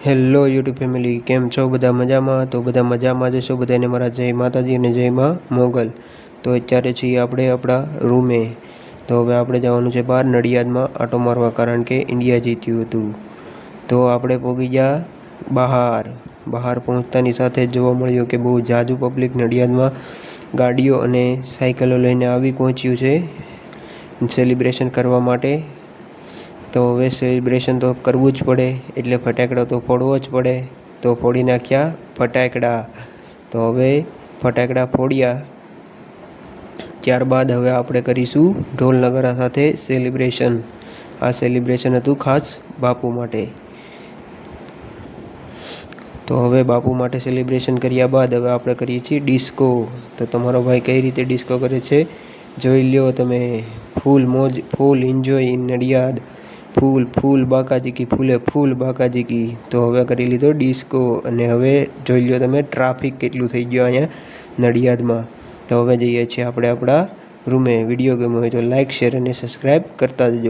Hello YouTube family, કેમ છો? બધા મજામાં? તો બધા મજામાં જશો. બધાને મારા જય માતાજી અને જય માં મોગલ. તો અત્યારે છીએ આપણે આપણા રૂમે. તો હવે આપણે જવાનું છે બહાર નડિયાદમાં આટો મારવા, કારણ કે ઇન્ડિયા જીત્યું હતું. તો આપણે પહોંચી ગયા બહાર પહોંચતાની સાથે જ જોવા મળ્યું કે બહુ જાજુ પબ્લિક નડિયાદમાં ગાડીઓ અને સાયકલો લઈને આવી પહોંચ્યું છે સેલિબ્રેશન કરવા માટે. તો હવે સેલિબ્રેશન તો કરવું જ પડે, એટલે ફટાકડા તો ફોડવો જ પડે. તો ફોડી નાખ્યા ફટાકડા. તો હવે ફટાકડા ફોડ્યા, ત્યારબાદ હવે આપણે કરીશું ઢોલ નગારા સાથે સેલિબ્રેશન. આ સેલિબ્રેશન હતું ખાસ બાપુ માટે. તો હવે બાપુ માટે સેલિબ્રેશન કર્યા બાદ હવે આપણે કરીએ છીએ ડિસ્કો. તો તમારો ભાઈ કઈ રીતે ડિસ્કો કરે છે જોઈ લ્યો તમે. ફૂલ મોજ, ફૂલ એન્જોય ઇન નડિયાદ. ફૂલ બાકાજી કી, ફૂલ બાકાજી કી. તો હવે કરી લીધો ડિસ્કો. અને હવે જોઈ લ્યો તમે ટ્રાફિક કેટલું થઈ ગયો અહીંયા નડિયાદમાં. તો હવે જઈએ છીએ આપણે આપણા રૂમે. વિડીયો ગમ્યો હોય તો લાઇક, શેર અને સબસ્ક્રાઈબ કરતા જજો.